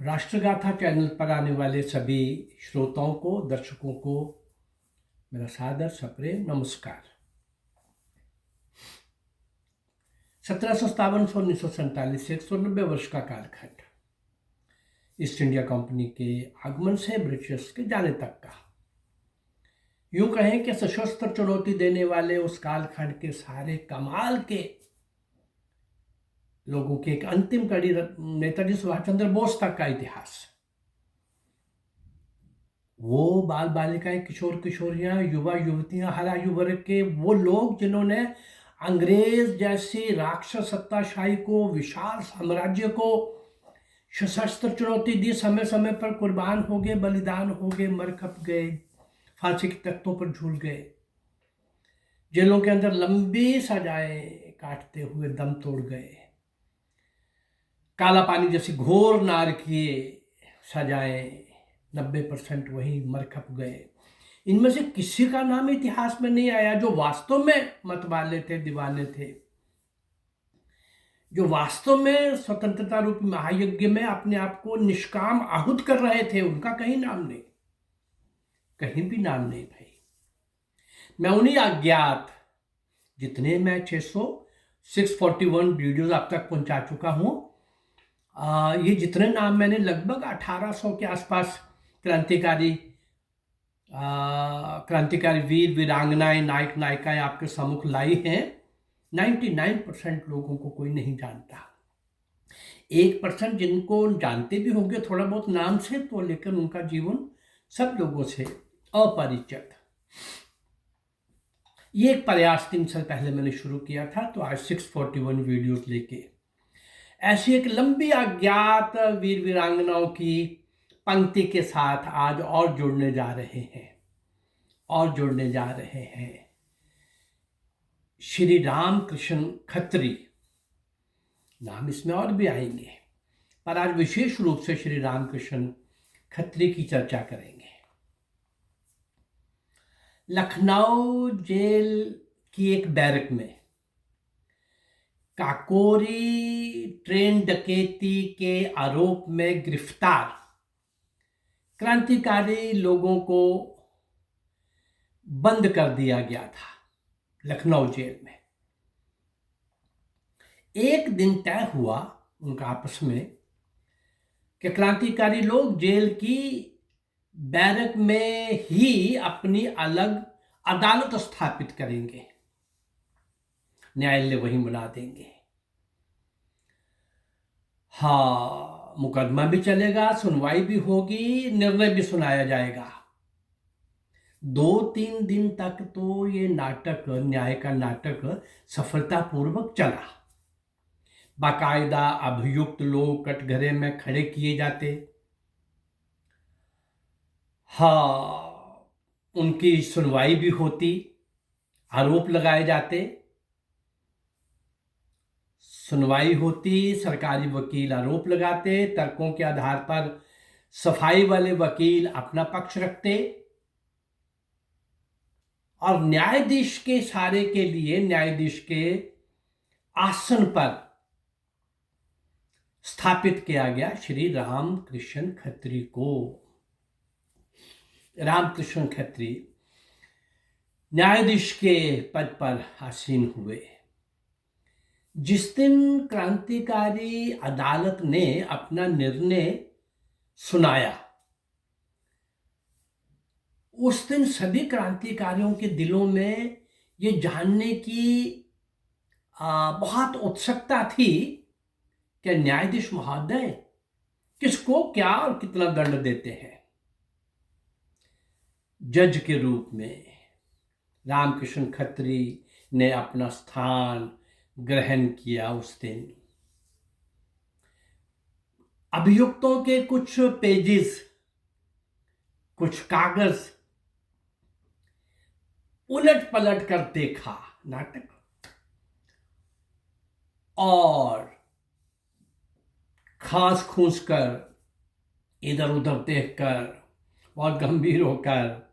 राष्ट्रगाथा channel पर आने वाले सभी श्रोताओं को, दर्शकों को मेरा सादर सप्रेम नमस्कार। 1757 से 1947 से 190 वर्ष का कालखंड, ईस्ट इंडिया कंपनी के आगमन से ब्रिटिश के जाने तक का, यूं कहें कि सशस्त्र चुनौती देने वाले उस कालखंड के सारे कमाल के लोगों की एक अंतिम कड़ी नेताजी सुभाष चंद्र बोस तक का इतिहास। वो बाल बालिकाएं, किशोर किशोरियां, युवा युवतियां, हर आयु वर्ग के वो लोग जिन्होंने अंग्रेज जैसी राक्षस सत्ताशाही को, विशाल साम्राज्य को सशस्त्र चुनौती दी, समय समय पर कुर्बान हो गए, बलिदान हो गए, मर खप गए, फांसी के तख्तों पर झूल गए, जेलों के अंदर लंबी सजाएं काटते हुए दम तोड़ गए, काला पानी जैसी घोर नारकीय सजाएं 90% वही मर खप गए। इनमें से किसी का नाम इतिहास में नहीं आया जो वास्तव में मतवाले थे, दीवाने थे, जो वास्तव में स्वतंत्रता रूपी महायज्ञ में अपने आप को निष्काम आहुत कर रहे थे। उनका कहीं नाम नहीं, कहीं भी नाम नहीं भाई। मैं उन्हीं अज्ञात, जितने मैं 641 वीडियोज अब तक पहुंचा चुका हूं, ये जितने नाम मैंने लगभग 1800 के आसपास क्रांतिकारी वीर वीरांगनाएं, नायक नायिकाएं आपके सम्मुख लाई हैं, 99% लोगों को कोई नहीं जानता। 1% जिनको जानते भी होंगे थोड़ा बहुत नाम से, तो लेकिन उनका जीवन सब लोगों से अपरिचित। ये एक प्रयास 3 साल पहले मैंने शुरू किया था, तो आज 641 वीडियोस लेके ऐसी एक लंबी अज्ञात वीर वीरांगनाओं की पंक्ति के साथ आज और जुड़ने जा रहे हैं श्री रामकृष्ण खत्री। नाम इसमें और भी आएंगे, पर आज विशेष रूप से श्री रामकृष्ण खत्री की चर्चा करेंगे। लखनऊ जेल की एक बैरक में काकोरी ट्रेन डकैती के आरोप में गिरफ्तार क्रांतिकारी लोगों को बंद कर दिया गया था लखनऊ जेल में। एक दिन तय हुआ उनका आपस में कि क्रांतिकारी लोग जेल की बैरक में ही अपनी अलग अदालत स्थापित करेंगे, न्यायालय वहीं बना देंगे। हाँ, मुकदमा भी चलेगा, सुनवाई भी होगी, निर्णय भी सुनाया जाएगा। 2-3 दिन तक तो ये नाटक, न्याय का नाटक सफलतापूर्वक चला। बाकायदा अभियुक्त लोग कटघरे में खड़े किए जाते, हाँ, उनकी सुनवाई भी होती, आरोप लगाए जाते, सुनवाई होती, सरकारी वकील आरोप लगाते, तर्कों के आधार पर सफाई वाले वकील अपना पक्ष रखते, और न्यायाधीश के इशारे के लिए न्यायाधीश के आसन पर स्थापित किया गया श्री रामकृष्ण खत्री को। रामकृष्ण खत्री न्यायाधीश के पद पर आसीन हुए। जिस दिन क्रांतिकारी अदालत ने अपना निर्णय सुनाया, उस दिन सभी क्रांतिकारियों के दिलों में ये जानने की बहुत उत्सुकता थी कि न्यायाधीश महोदय किसको क्या और कितना दंड देते हैं। जज के रूप में रामकृष्ण खत्री ने अपना स्थान ग्रहण किया। उस दिन अभियुक्तों के कुछ पेजेस, कुछ कागज उलट पलट कर देखा नाटक, और खांस खूंस कर, इधर उधर देखकर, और गंभीर होकर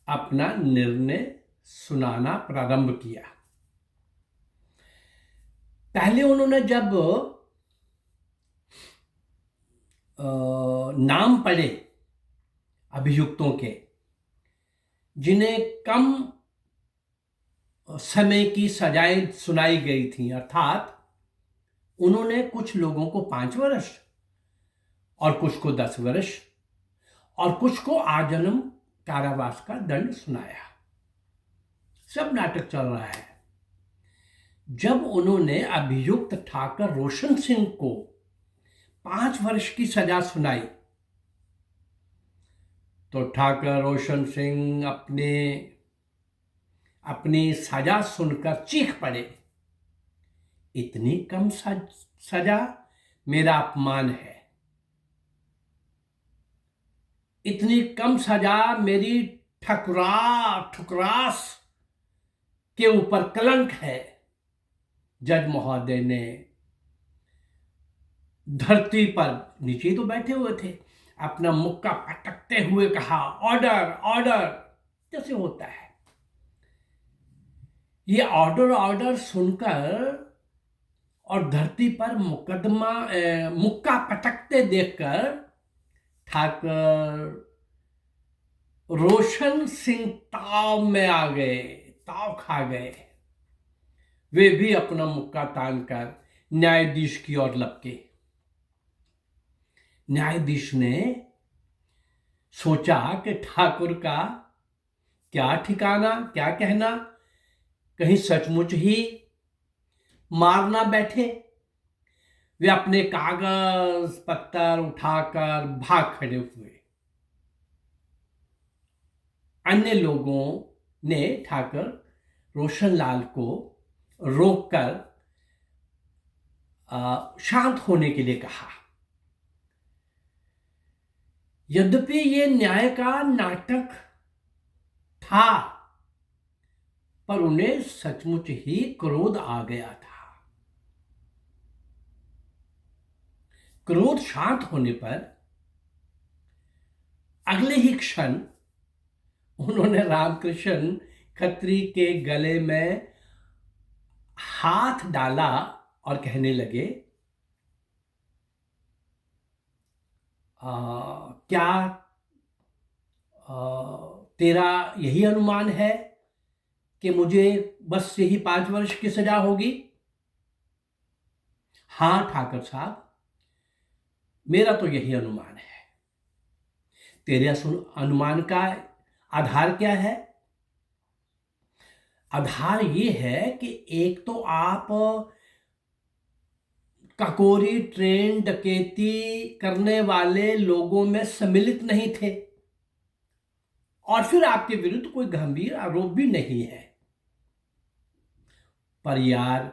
अपना निर्णय सुनाना प्रारंभ किया। पहले उन्होंने जब नाम पड़े अभियुक्तों के, जिन्हें कम समय की सजाएं सुनाई गई थी। अर्थात उन्होंने कुछ लोगों को 5 वर्ष और कुछ को 10 वर्ष और कुछ को आजीवन कारावास का दंड सुनाया। सब नाटक चल रहा है। जब उन्होंने अभियुक्त ठाकर रोशन सिंह को 5 वर्ष की सजा सुनाई तो ठाकर रोशन सिंह अपनी सजा सुनकर चीख पड़े, इतनी कम सजा, मेरा अपमान है। इतनी कम सजा मेरी ठुकरास के ऊपर कलंक है। जज महोदय ने धरती पर, नीचे तो बैठे हुए थे, अपना मुक्का पटकते हुए कहा, ऑर्डर ऑर्डर, जैसे होता है। ये ऑर्डर ऑर्डर सुनकर और धरती पर मुक्का पटकते देखकर ठाकर रोशन सिंह ताव में आ गए, ताव खा गए। वे भी अपना मुक्का तानकर न्यायाधीश की ओर लपके। न्यायाधीश ने सोचा कि ठाकुर का क्या ठिकाना, क्या कहना, कहीं सचमुच ही मारना बैठे। वे अपने कागज पत्तर उठाकर भाग खड़े हुए। अन्य लोगों ने ठाकर रोशनलाल को रोककर शांत होने के लिए कहा। यद्यपि ये न्याय का नाटक था, पर उन्हें सचमुच ही क्रोध आ गया था। क्रोध शांत होने पर अगले ही क्षण उन्होंने रामकृष्ण खत्री के गले में हाथ डाला और कहने लगे, क्या तेरा यही अनुमान है कि मुझे बस यही 5 वर्ष की सजा होगी? हाँ ठाकर साहब, मेरा तो यही अनुमान है। तेरे अनुमान का आधार क्या है? आधार ये है कि एक तो आप काकोरी ट्रेन डकैती करने वाले लोगों में सम्मिलित नहीं थे, और फिर आपके विरुद्ध कोई गंभीर आरोप भी नहीं है। पर यार,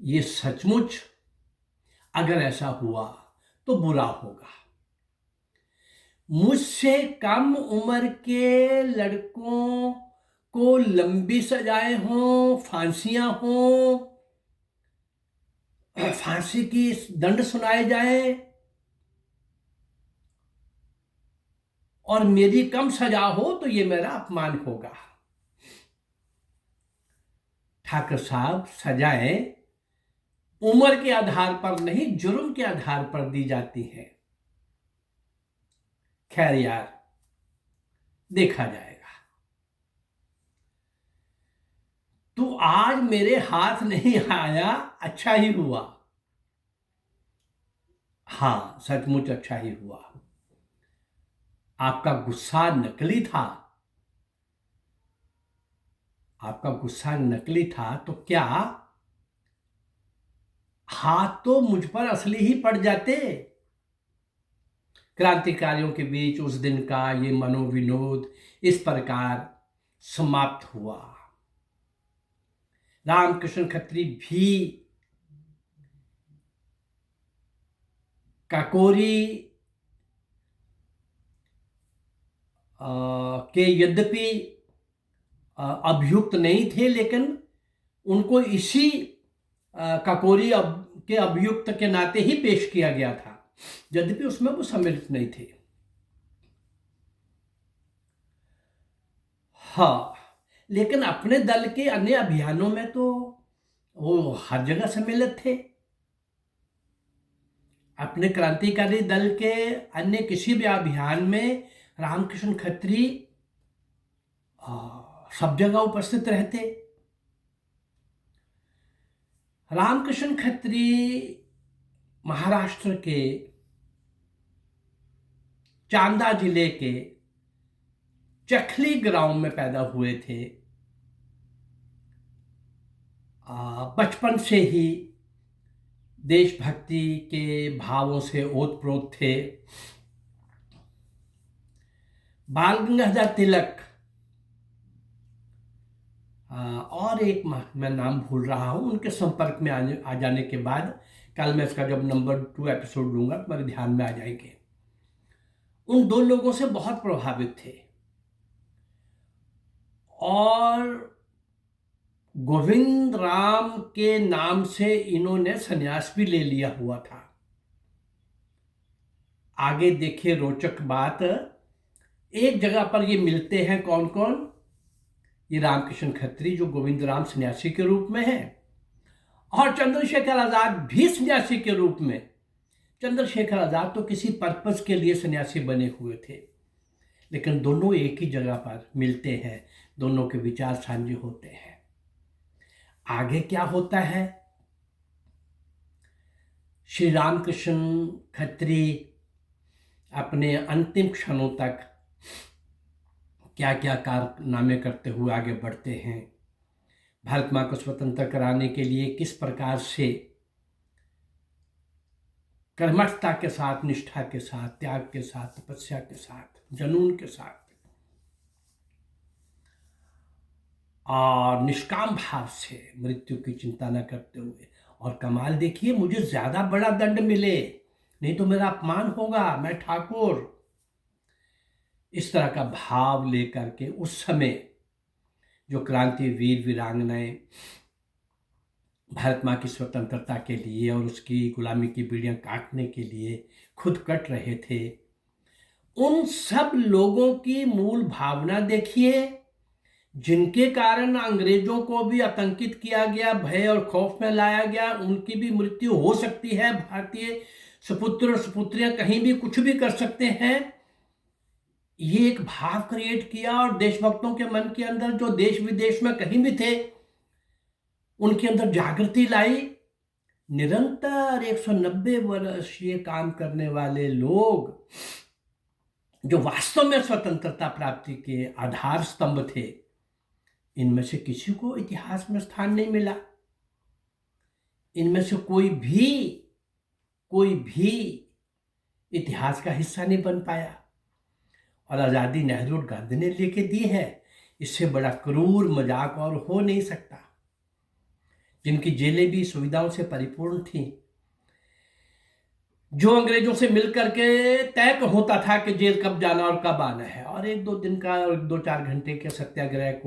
ये सचमुच अगर ऐसा हुआ तो बुरा होगा। मुझसे कम उम्र के लड़कों को लंबी सजाएं हों, फांसियां हों, फांसी की दंड सुनाए जाए, और मेरी कम सजा हो तो ये मेरा अपमान होगा। ठाकर साहब, सजाएं उम्र के आधार पर नहीं, जुर्म के आधार पर दी जाती हैं। खैर यार, देखा जाएगा। तू आज मेरे हाथ नहीं आया, अच्छा ही हुआ। हाँ, सचमुच अच्छा ही हुआ। आपका गुस्सा नकली था। आपका गुस्सा नकली था तो क्या हाथ तो मुझ पर असली ही पड़ जाते। क्रांतिकारियों के बीच उस दिन का ये मनोविनोद इस प्रकार समाप्त हुआ। रामकृष्ण खत्री भी काकोरी के यद्यपि अभियुक्त नहीं थे, लेकिन उनको इसी काकोरी के अभियुक्त के नाते ही पेश किया गया था, यद्यपि उसमें वो सम्मिलित नहीं थे। हाँ, लेकिन अपने दल के अन्य अभियानों में तो वो हर जगह सम्मिलित थे। अपने क्रांतिकारी दल के अन्य किसी भी अभियान में रामकृष्ण खत्री सब जगह उपस्थित रहते। रामकृष्ण खत्री महाराष्ट्र के चांदा जिले के चखली गांव में पैदा हुए थे। बचपन से ही देशभक्ति के भावों से ओतप्रोत थे। बाल गंगाधर तिलक और एक मैं नाम भूल रहा हूं, उनके संपर्क में आ जाने के बाद, कल मैं इसका जब नंबर 2 एपिसोड लूंगा तो मेरे ध्यान में आ जाएंगे। उन दो लोगों से बहुत प्रभावित थे और गोविंद राम के नाम से इन्होंने संन्यास भी ले लिया हुआ था। आगे देखिए रोचक बात, एक जगह पर ये मिलते हैं कौन कौन, ये रामकृष्ण खत्री जो गोविंद राम सन्यासी के रूप में है, और चंद्रशेखर आजाद भी सन्यासी के रूप में। चंद्रशेखर आजाद तो किसी पर्पस के लिए सन्यासी बने हुए थे, लेकिन दोनों एक ही जगह पर मिलते हैं, दोनों के विचार साझे होते हैं। आगे क्या होता है, श्री रामकृष्ण खत्री अपने अंतिम क्षणों तक क्या क्या कारनामे करते हुए आगे बढ़ते हैं। भारत मां को स्वतंत्र कराने के लिए किस प्रकार से कर्मठता के साथ, निष्ठा के साथ, त्याग के साथ, तपस्या के साथ, जुनून के साथ और निष्काम भाव से मृत्यु की चिंता न करते हुए। और कमाल देखिए, मुझे ज्यादा बड़ा दंड मिले नहीं तो मेरा अपमान होगा, मैं ठाकुर, इस तरह का भाव लेकर के उस समय जो क्रांति वीर वीरांगनाएं भारत मां की स्वतंत्रता के लिए और उसकी गुलामी की बीड़ियां काटने के लिए खुद कट रहे थे, उन सब लोगों की मूल भावना देखिए, जिनके कारण अंग्रेजों को भी आतंकित किया गया, भय और खौफ में लाया गया, उनकी भी मृत्यु हो सकती है। भारतीय सुपुत्र और सुपुत्रियां कहीं भी कुछ भी कर सकते हैं, ये एक भाव क्रिएट किया और देशभक्तों के मन के अंदर, जो देश विदेश में कहीं भी थे, उनके अंदर जागृति लाई। निरंतर 190 वर्ष ये काम करने वाले लोग जो वास्तव में स्वतंत्रता प्राप्ति के आधार स्तंभ थे, इनमें से किसी को इतिहास में स्थान नहीं मिला। इनमें से कोई भी इतिहास का हिस्सा नहीं बन पाया। और आजादी नेहरू और गांधी ने लेके दी है, इससे बड़ा क्रूर मजाक और हो नहीं सकता। जिनकी जेलें भी सुविधाओं से परिपूर्ण थी, जो अंग्रेजों से मिलकर के तय होता था कि जेल कब जाना और कब आना है, और 1-2 दिन का और 2-4 घंटे के सत्याग्रह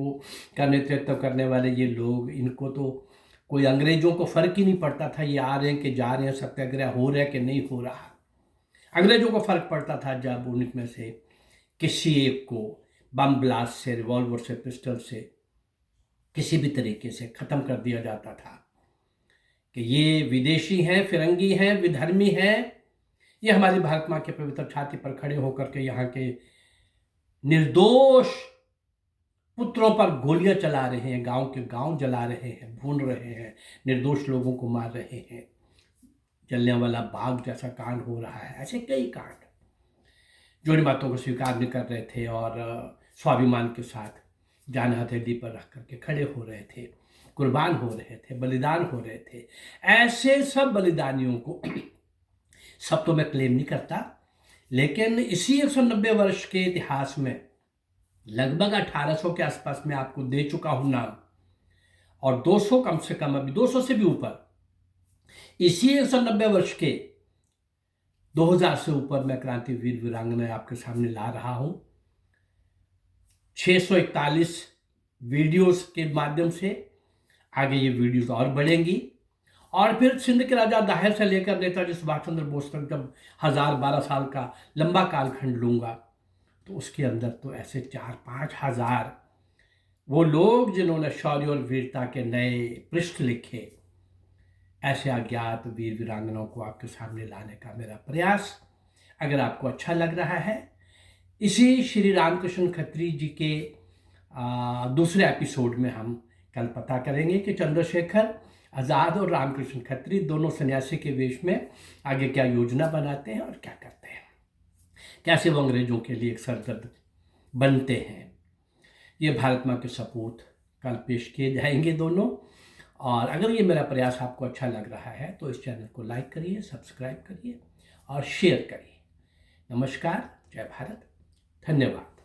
का नेतृत्व करने वाले ये लोग, इनको तो कोई अंग्रेजों को फर्क ही नहीं पड़ता था, ये आ रहे हैं कि जा रहे हैं, सत्याग्रह हो रहा है कि नहीं हो रहा। अंग्रेजों को फर्क पड़ता था जब उनमें से किसी एक को बम ब्लास्ट से, रिवॉल्वर से, पिस्टल से, किसी भी तरीके से खत्म कर दिया जाता था कि ये विदेशी हैं, फिरंगी हैं, विधर्मी हैं, ये हमारी भारत मां के पवित्र छाती पर खड़े होकर के यहाँ के निर्दोष पुत्रों पर गोलियां चला रहे हैं, गांव के गांव जला रहे हैं, भून रहे हैं, निर्दोष लोगों को मार रहे हैं। जलियांवाला बाग जैसा कांड हो रहा है। ऐसे कई कांड जो इन बातों को स्वीकार नहीं कर रहे थे और स्वाभिमान के साथ जान हथेली पर रख करके खड़े हो रहे थे, कुर्बान हो रहे थे, बलिदान हो रहे थे। ऐसे सब बलिदानियों को सब तो मैं क्लेम नहीं करता, लेकिन इसी 190 वर्ष के इतिहास में लगभग 1800 के आसपास में आपको दे चुका हूं नाम, और 200 कम से कम, अभी 200 से भी ऊपर, इसी 190 वर्ष के 2000 से ऊपर मैं क्रांति वीर वीरांगनाएं आपके सामने ला रहा हूं। 641 वीडियोस के माध्यम से आगे ये वीडियोस और बढ़ेंगी, और फिर सिंध के राजा दाहिर से लेकर नेताजी सुभाष चंद्र बोस तक जब 1012 साल का लंबा कालखंड लूंगा, तो उसके अंदर तो ऐसे 4-5 हजार वो लोग जिन्होंने शौर्य और वीरता के नए पृष्ठ लिखे, ऐसे अज्ञात वीर वीरांगनाओं को आपके सामने लाने का मेरा प्रयास। अगर आपको अच्छा लग रहा है, इसी श्री रामकृष्ण खत्री जी के दूसरे एपिसोड में हम कल पता करेंगे कि चंद्रशेखर आज़ाद और रामकृष्ण खत्री दोनों सन्यासी के वेश में आगे क्या योजना बनाते हैं और क्या करते हैं, कैसे वो अंग्रेजों के लिए एक सरदर्द बनते हैं। ये भारत माँ के सपूत कल पेश किए जाएंगे दोनों। और अगर ये मेरा प्रयास आपको अच्छा लग रहा है तो इस चैनल को लाइक करिए, सब्सक्राइब करिए और शेयर करिए। नमस्कार, जय भारत, धन्यवाद।